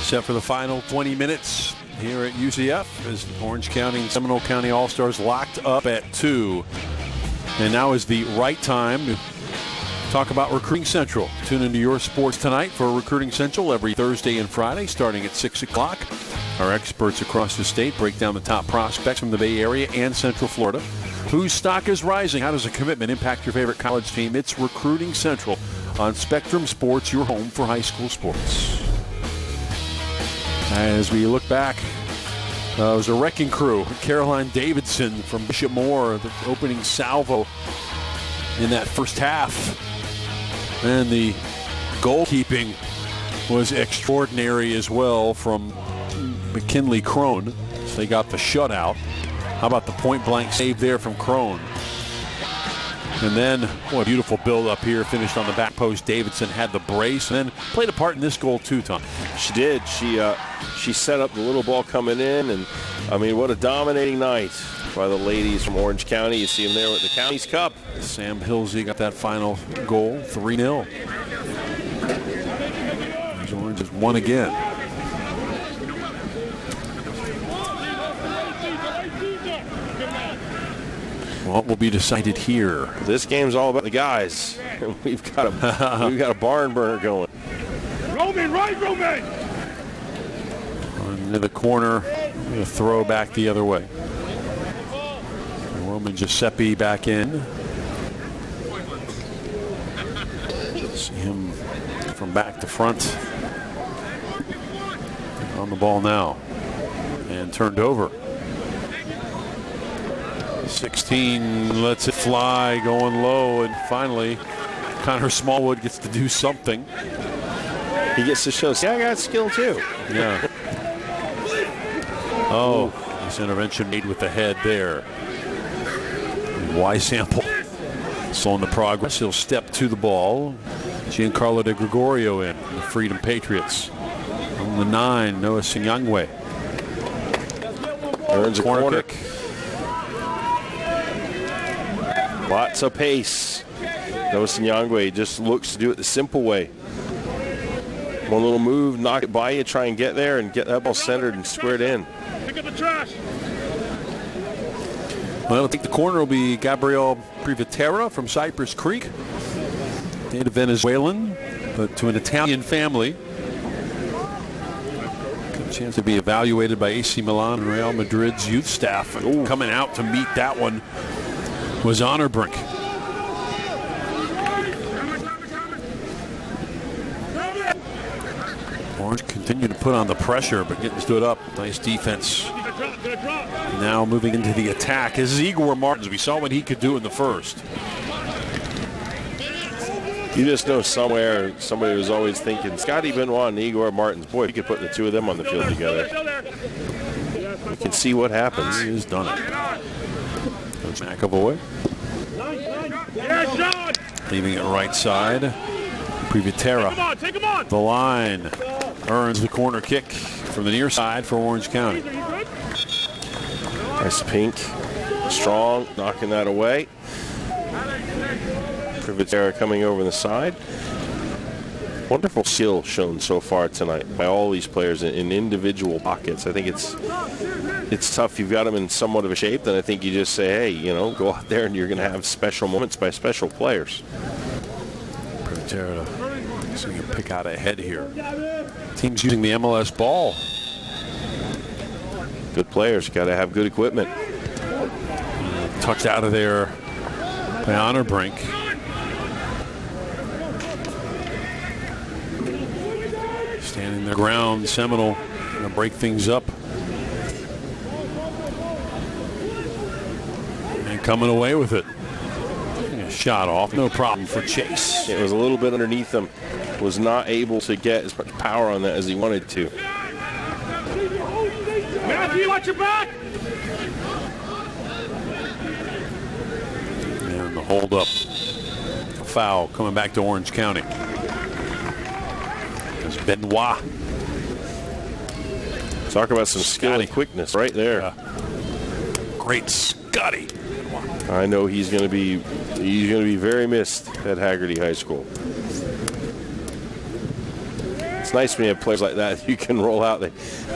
Set for the final 20 minutes here at UCF as Orange County and Seminole County All-Stars locked up at 2. And now is the right time to talk about Recruiting Central. Tune into your sports tonight for Recruiting Central every Thursday and Friday starting at 6 o'clock. Our experts across the state break down the top prospects from the Bay Area and Central Florida. Whose stock is rising? How does a commitment impact your favorite college team? It's Recruiting Central on Spectrum Sports, your home for high school sports. As we look back, it was a wrecking crew. Caroline Davidson from Bishop Moore, the opening salvo in that first half. And the goalkeeping was extraordinary as well from McKinley Crone. So they got the shutout. How about the point-blank save there from Crone? And then, a beautiful build-up here. Finished on the back post. Davidson had the brace and then played a part in this goal too, Tom. She did. She set up the little ball coming in. And, I mean, what a dominating night by the ladies from Orange County. You see them there with the County's Cup. Sam Hilsey got that final goal, 3-0. Orange has won again. What will be decided here? This game's all about the guys. We've got a barn burner going. Roman, right, Roman! Into the corner, a throw back the other way. Roman Giuseppe back in. See him from back to front. On the ball now. And turned over. 16 lets it fly, going low, and finally Connor Smallwood gets to do something. He gets to show, see, I got skill too. Yeah. Oh, this intervention made with the head there. Y sample slowing the progress. He'll step to the ball. Giancarlo De Gregorio in, the Freedom Patriots. On the 9, Noah Sinyangwe. Earns a corner kick. Lots of pace. Noah Sinyangwe just looks to do it the simple way. One little move, knock it by you, try and get there and get that ball centered and squared in. Pick up the trash. Well, I think the corner will be Gabriel Privatera from Cypress Creek. Native Venezuelan, but to an Italian family. Good chance to be evaluated by AC Milan and Real Madrid's youth staff. Coming out to meet that one was Honorbrink. Orange continued to put on the pressure, but getting stood up. Nice defense. Now moving into the attack. This is Igor Martins. We saw what he could do in the first. You just know somewhere somebody was always thinking, Scotty Benoit and Igor Martins, boy, if you could put the two of them on the field together. You can see what happens. He has done it. Coach McAvoy. Leaving it right side. Privatera. Take him on. The line. Earns the corner kick from the near side for Orange County. Nice pink. Strong. Knocking that away. Privatera coming over the side. Wonderful skill shown so far tonight by all these players in individual pockets. I think it's tough. You've got them in somewhat of a shape, then I think you just say, hey, you know, go out there and you're going to have special moments by special players. Privatera, so you can pick out ahead here. Team's using the MLS ball. Good players, got to have good equipment. Touched out of there by Honorbrink. Standing their ground, Seminole going to break things up. And coming away with it. A shot off, no problem for Chase. It was a little bit underneath him. Was not able to get as much power on that as he wanted to. Matthew, watch your back. And the hold up. Foul coming back to Orange County. There's Benoit. Talk about some skill and quickness right there. Great Scotty. I know he's going to be very missed at Haggerty High School. It's nice when you have players like that you can roll out.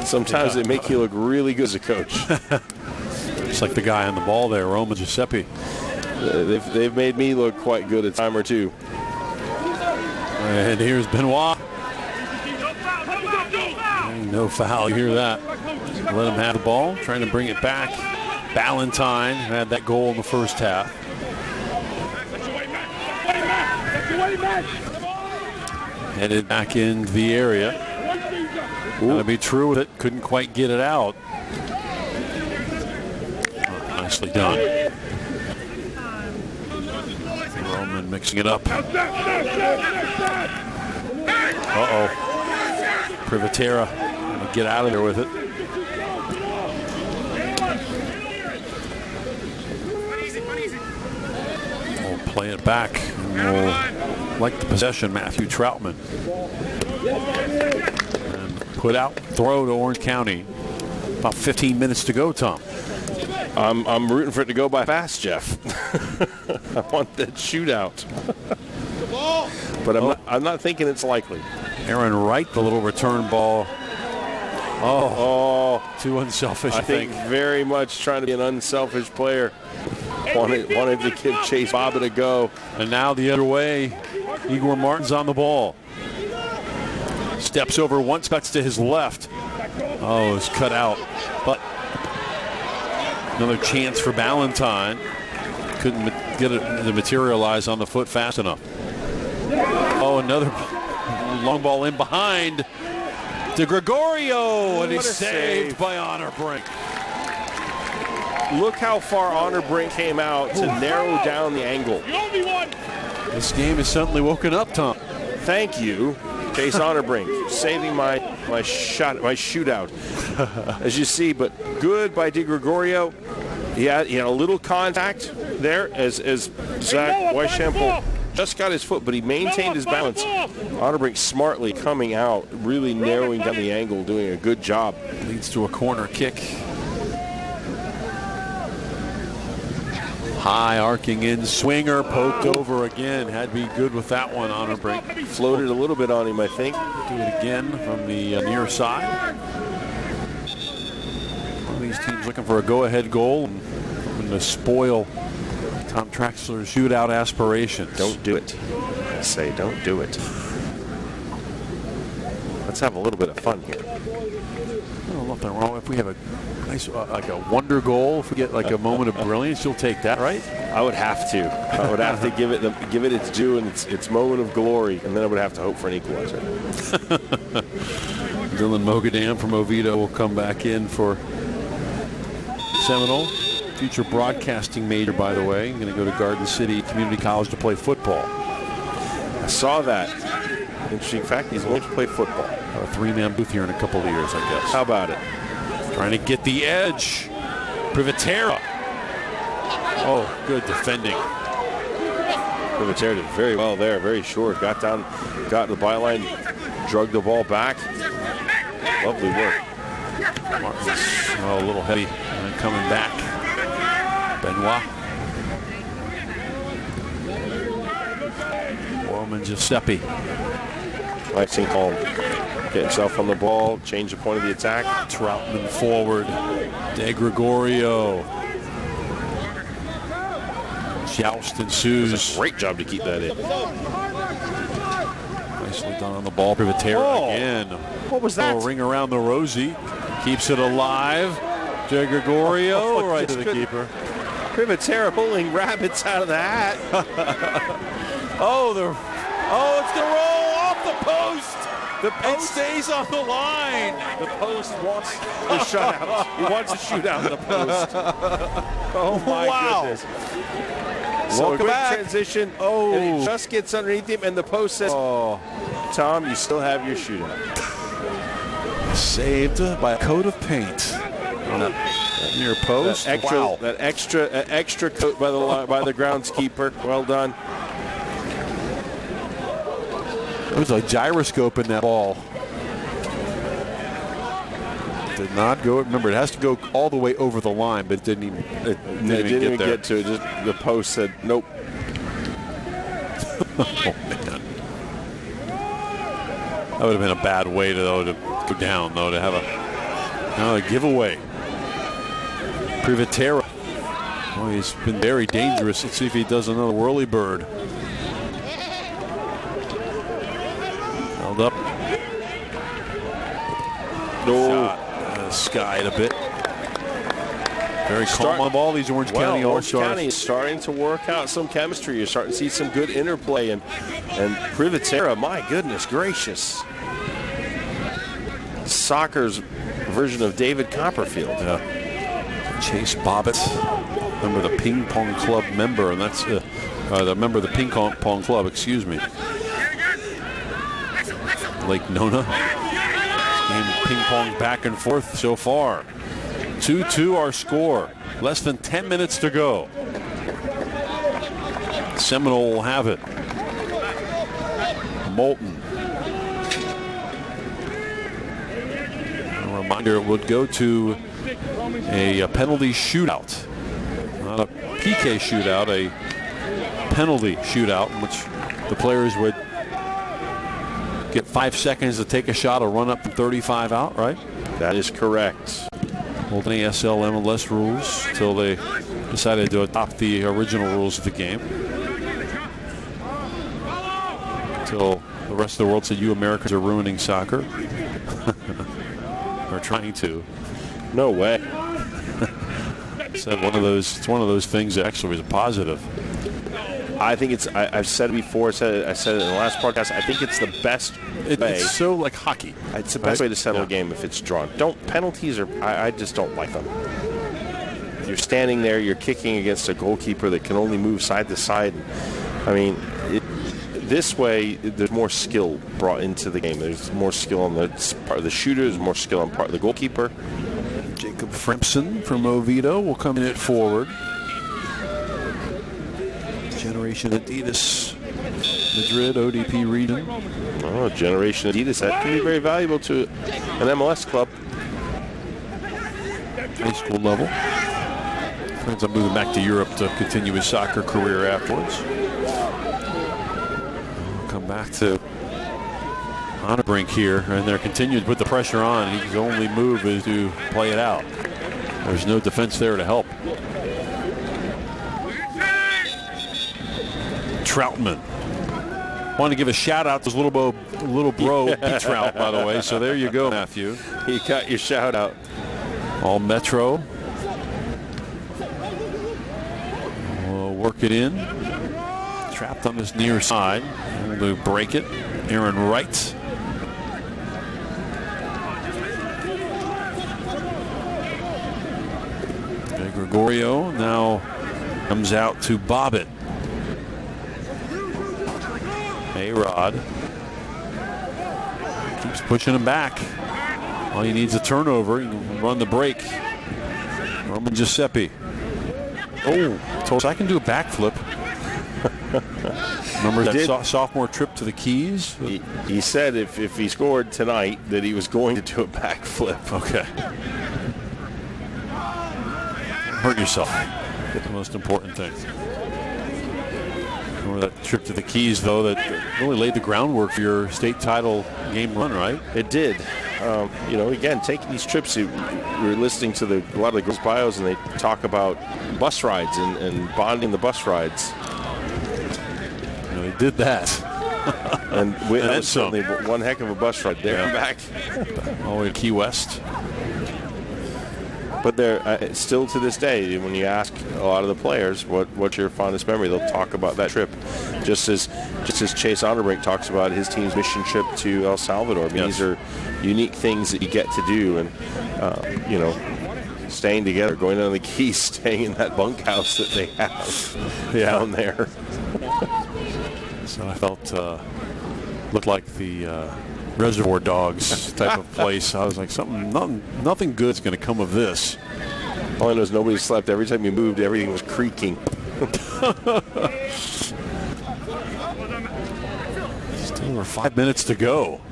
Sometimes they make you look really good as a coach. Just like the guy on the ball there, Roman Giuseppe. They've made me look quite good a time or two. And here's Benoit. No foul, you hear that. Let him have the ball, trying to bring it back. Ballantyne had that goal in the first half. Headed back into the area. Gotta be true with it, couldn't quite get it out. Oh, nicely done. Roman mixing it up. Uh-oh. Privatera gonna get out of there with it. We'll play it back. And we'll like the possession, Matthew Troutman. And put out, throw to Orange County. About 15 minutes to go, Tom. I'm rooting for it to go by fast, Jeff. I want that shootout. But I'm not thinking it's likely. Aaron Wright, the little return ball. Oh, too unselfish, I think. Very much trying to be an unselfish player. Wanted to give Chase Bobbitt to go. And now the other way. Igor Martin's on the ball. Steps over once, cuts to his left. Oh, it's cut out. But another chance for Ballantyne. Couldn't get it to materialize on the foot fast enough. Oh, another long ball in behind to Gregorio, and he's saved by Honor Brink. Look how far Honor Brink came out to narrow down the angle. This game has suddenly woken up, Tom. Thank you, Chase Honor Brink, saving my shootout. As you see, but good by DeGregorio. He had a little contact there as Zach Weishampel just got his foot, but he maintained his balance. Honor Brink smartly coming out, really narrowing down the angle, doing a good job. Leads to a corner kick. High arcing in, swinger poked over again. Had to be good with that one, Honor Brink. Floated a little bit on him, I think. Do it again from the near side. One of these teams looking for a go-ahead goal and hoping to spoil Tom Traxler's shootout aspirations. Don't do it. I say don't do it. Let's have a little bit of fun here. Oh, nothing wrong. If we have a nice, like a wonder goal, if we get like a moment of brilliance, you'll take that, right? I would have to. I would have to give it its due and its moment of glory, and then I would have to hope for an equalizer. Dylan Mogadam from Oviedo will come back in for Seminole. Future broadcasting major, by the way. Going to go to Garden City Community College to play football. I saw that. Interesting fact, he's going to play football. A three-man booth here in a couple of years, I guess. How about it? Trying to get the edge. Privatera. Oh, good defending. Privatera did very well there, very short. Got to the byline, drug the ball back. Lovely work. Martin's a little heavy and coming back. Benoit. Roman Giuseppe. Nice and calm. Get himself on the ball, change the point of the attack. Troutman forward. De Gregorio. Joust ensues. Does a great job to keep that in. Nicely done on the ball. Privatera again. What was that? A ring around the rosy. Keeps it alive. De Gregorio right to the keeper. Privatera pulling rabbits out of the hat. It's going to roll off the post. The post stays on the line. The post wants the shutout. He wants to shoot out the post. Oh my goodness. So Welcome back. Transition. And he just gets underneath him, and the post says, Tom, you still have your shootout. Saved by a coat of paint on that near post. That extra coat by the groundskeeper. Well done. It was a gyroscope in that ball. Did not go. Remember, it has to go all the way over the line, but it didn't even. It didn't even get to it. Just the post said nope. Oh man! That would have been a bad way to go down, though, to have a giveaway. Privatera. Oh, he's been very dangerous. Let's see if he does another whirly bird. Held up. No. Shot. Skied a bit. Very calm on ball, these Orange County All-Stars. Orange County is starting to work out some chemistry. You're starting to see some good interplay. And Privatera, my goodness gracious. Soccer's version of David Copperfield. Yeah. Chase Bobbitt, member of the Ping Pong Club member, and that's the member of the Ping Pong Club, excuse me. Lake Nona. Game ping pong back and forth so far. 2-2 our score. Less than 10 minutes to go. Seminole will have it. Moulton. A reminder, it would go to a penalty shootout. Not a PK shootout, a penalty shootout in which the players would get 5 seconds to take a shot or run up from 35 out, right? That is correct. Old ASL MLS rules until they decided to adopt the original rules of the game. Until the rest of the world said, you Americans are ruining soccer. Or trying to. No way. Said it's one of those things that actually was a positive. I think it's, I've said it before, I said it in the last podcast, I think it's the best way. It's so like hockey. It's the best way to settle a game if it's drawn. Penalties I just don't like them. You're standing there, you're kicking against a goalkeeper that can only move side to side. I mean, this way, there's more skill brought into the game. There's more skill on the part of the shooter, there's more skill on part of the goalkeeper. Jacob Frempson from Oviedo will come in it forward. Generation Adidas, Madrid, ODP region. Oh, Generation Adidas. That can be very valuable to an MLS club. High school level. Ends up moving back to Europe to continue his soccer career afterwards. We'll come back to Honor-Brink here, and they're continuing to put the pressure on. His only move is to play it out. There's no defense there to help. Troutman. Want to give a shout out to his little bro, Pete Trout, by the way. So there you go, Matthew. You got your shout out. All Metro. We'll work it in. Trapped on this near side. We'll break it. Aaron Wright. Gregorio now comes out to Bobbitt. A-Rod keeps pushing him back. All he needs is a turnover. He can run the break. Roman Giuseppe. Oh, told us I can do a backflip. Remember that sophomore trip to the Keys? He said if he scored tonight that he was going to do a backflip. Okay. Hurt yourself. That's the most important thing. Remember that trip to the Keys, though, that really laid the groundwork for your state title game run, right? It did. Again, taking these trips, we were listening to a lot of the girls' bios, and they talk about bus rides and bonding the bus rides. They did that. And that was certainly one heck of a bus ride there and back. All the way to Key West. But there, still to this day, when you ask a lot of the players what's your fondest memory, they'll talk about that trip. Just as Chase Honor-Brink talks about his team's mission trip to El Salvador. I mean, These are unique things that you get to do, and staying together, going down the Keys, staying in that bunkhouse that they have down there. So I felt looked like the Reservoir Dogs type of place. I was like, nothing good's going to come of this. All I know is nobody slept. Every time you moved, everything was creaking. Still over 5 minutes to go.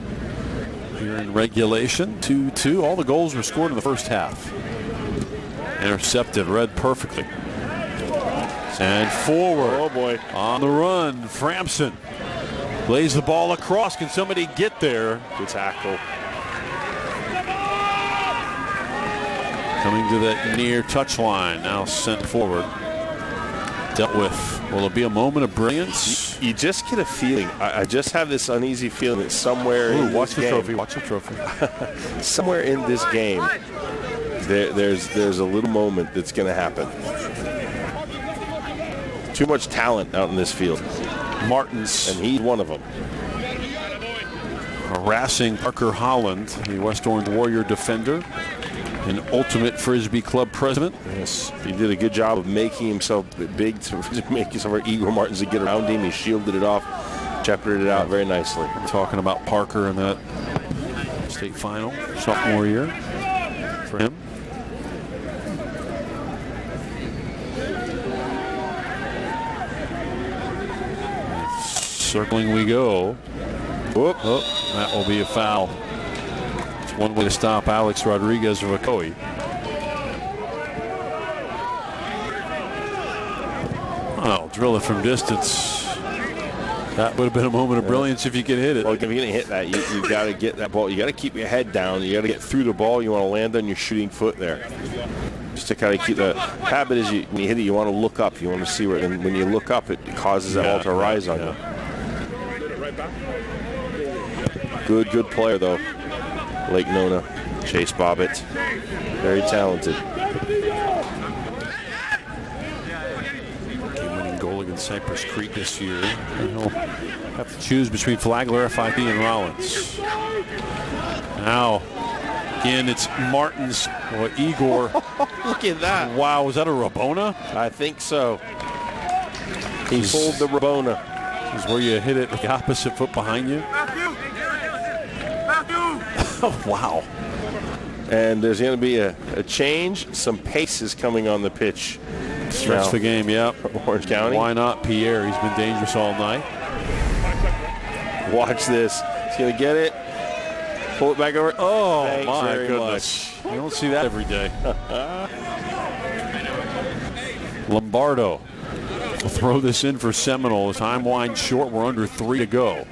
Here in regulation, 2-2. All the goals were scored in the first half. Intercepted, read perfectly. And forward. Oh boy. On the run, Frempson. Lays the ball across. Can somebody get there? Good tackle. Coming to the near touchline. Now sent forward. Dealt with. Will it be a moment of brilliance? You just get a feeling. I just have this uneasy feeling that somewhere in watch this the game, trophy. Watch the trophy. somewhere in this game, there's a little moment that's going to happen. Too much talent out in this field. Martins. And he's one of them. Harassing Parker Holland, the West Orange Warrior defender, an Ultimate Frisbee Club president. Yes, he did a good job of making himself big to make himself for Igor Martins to get around him. He shielded it off, shepherded it out very nicely. Talking about Parker in that state final, sophomore year for him. Circling we go. Whoop. Oh, that will be a foul. It's one way to stop Alex Rodriguez of Ocoee. Oh, drill it from distance. That would have been a moment of brilliance if you could hit it. Well, if you're going to hit that, you got to get that ball. You got to keep your head down. You got to get through the ball. You want to land on your shooting foot there. Just to kind of keep the habit is when you hit it, you want to look up. You want to see where. And when you look up, it causes that ball to rise on you. Good player though. Lake Nona, Chase Bobbitt, very talented. Game-winning goal against Cypress Creek this year. And he'll have to choose between Flagler, FIP, and Rollins. Now, again, it's Martins or Igor. Look at that! Wow, was that a Rabona? I think so. He pulled the Rabona. Is where you hit it with the opposite foot behind you. Oh, wow. And there's going to be a change. Some pace is coming on the pitch. Stretch the game, yep. Orange County. Why not Pierre? He's been dangerous all night. Watch this. He's going to get it. Pull it back over. Oh, thanks my very goodness. much. You don't see that every day. Lombardo will throw this in for Seminole. Time winds short. We're under 3 to go.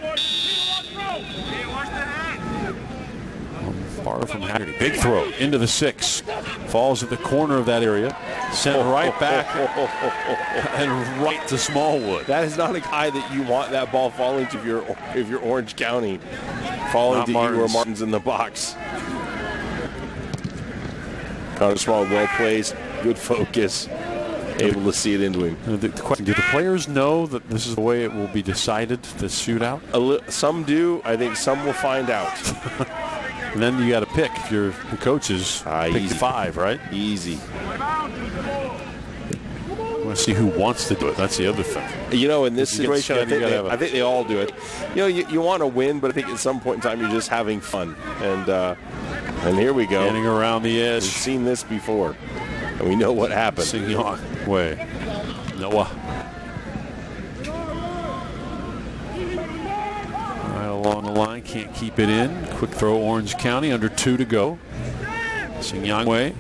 Lombardo from Haggerty. Big throw into the 6. Falls at the corner of that area. Sent right back and right to Smallwood. That is not a guy that you want that ball falling to if you're Orange County. Falling Not to Martins. Igor Martins in the box. Connor Smallwood well placed. Good focus. Able to see it into him. The question, do the players know that this is the way it will be decided, this shootout? Some do. I think some will find out. And then you got to pick. If you're the coaches, pick easy. 5, right? Easy. I want to see who wants to do it. That's the other thing. You know, in this You get situation, scared, I think they all do it. You know, you want to win, but I think at some point in time you're just having fun. And here we go. Getting around the edge. We've seen this before, and we know what happened. Signon way. Noah. Right along the line, can't keep it in. Quick throw, Orange County, under 2 to go. Signon way.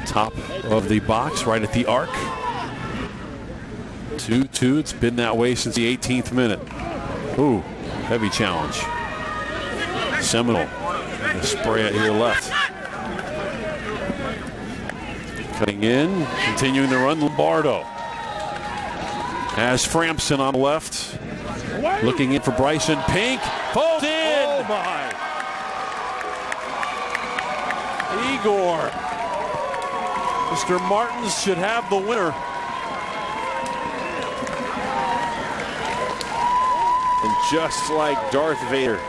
Top of the box, right at the arc. 2-2. It's been that way since the 18th minute. Ooh, heavy challenge. Seminole. The spray it here left. Cutting in, continuing the run, Lombardo. Has Frampson on the left. Looking in for Bryson Pink. Pulled in! Oh, my. Igor. Mr. Martins should have the winner. And just like Darth Vader,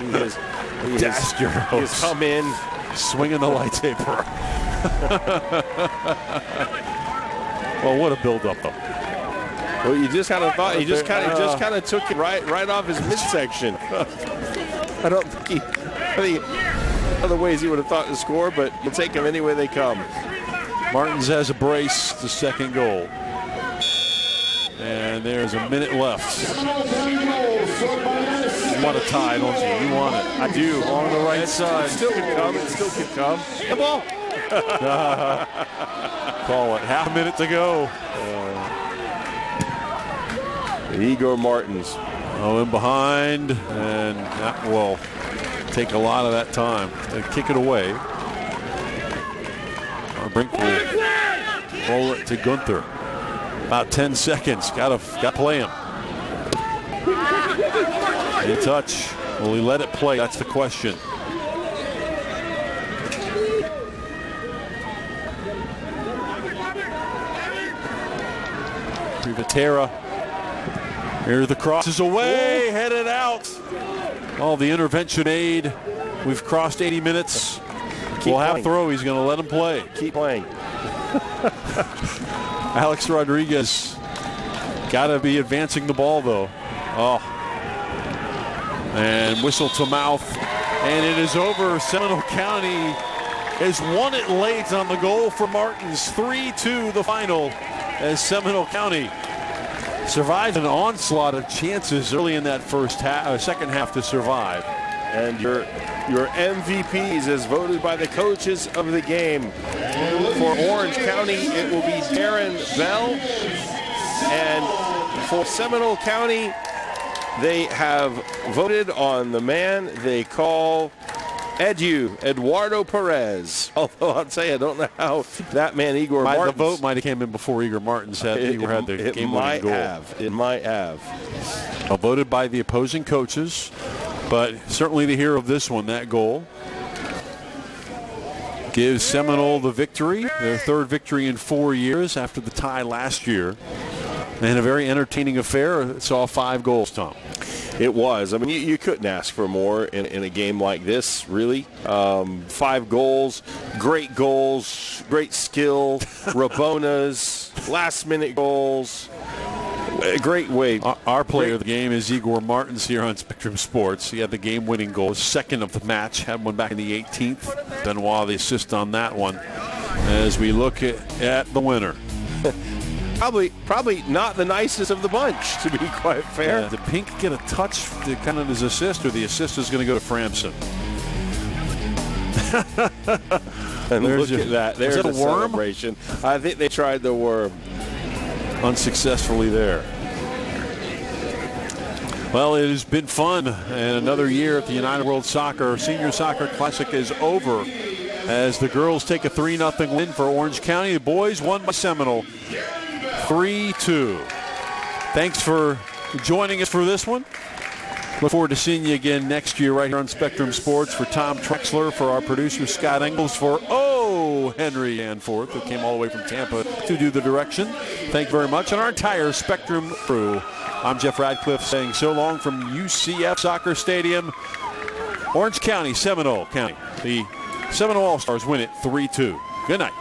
he has come in swinging the lightsaber. Well, what a build-up, though. Well, you just kind of thought he just kind of took it right off his midsection. I think other ways he would have thought to score, but we'll take them any way they come. Martins has a brace, the second goal. And there's a minute left. You want a tie, don't you? You want it. I do. On the right side. It still could come. It still could come. The ball. Call it. Half a minute to go. Igor Martins. Oh, in behind, and that will take a lot of that time to kick it away. Brink will roll it to Gunther. About 10 seconds. Got to play him. In touch. Will he let it play? That's the question. Privatera. Here the cross is away, headed out. Oh, the intervention aid. We've crossed 80 minutes. We'll have throw. He's going to let him play. Keep playing. Alex Rodriguez got to be advancing the ball, though. Oh. And whistle to mouth. And it is over. Seminole County has won it late on the goal for Martins. 3-2 the final as Seminole County survived an onslaught of chances early in that second half to survive. And your MVPs as voted by the coaches of the game. For Orange County, it will be Darren Bell. And for Seminole County, they have voted on the man they call Eduardo Perez. Although I'll say I don't know how that man Igor Martins. The vote might have came in before Igor Martins had the game-winning goal. It might have. Voted by the opposing coaches, but certainly the hero of this one, that goal. Gives Seminole the victory, their third victory in 4 years after the tie last year. And a very entertaining affair. It saw 5 goals, Tom. It was. I mean, you couldn't ask for more in a game like this, really. 5 goals, great skill, Rabonas, last-minute goals. A great way. Our player of the game is Igor Martins here on Spectrum Sports. He had the game-winning goal, second of the match. Had one back in the 18th. Benoit the assist on that one. As we look at the winner. Probably not the nicest of the bunch, to be quite fair. Did Pink get a touch to kind of his assist, or the assist is going to go to Framson? And look at that. There's a worm? Celebration. I think they tried the worm. Unsuccessfully there. Well, it has been fun, and another year at the United World Soccer Senior Soccer Classic is over as the girls take a 3-0 win for Orange County. The boys won by Seminole 3-2. Thanks for joining us for this one. Look forward to seeing you again next year right here on Spectrum Sports. For Tom Trexler, for our producer Scott Engels, for Henry Danforth, who came all the way from Tampa to do the direction. Thank you very much. And our entire Spectrum crew. I'm Jeff Radcliffe saying so long from UCF Soccer Stadium. Orange County, Seminole County. The Seminole All-Stars win it 3-2. Good night.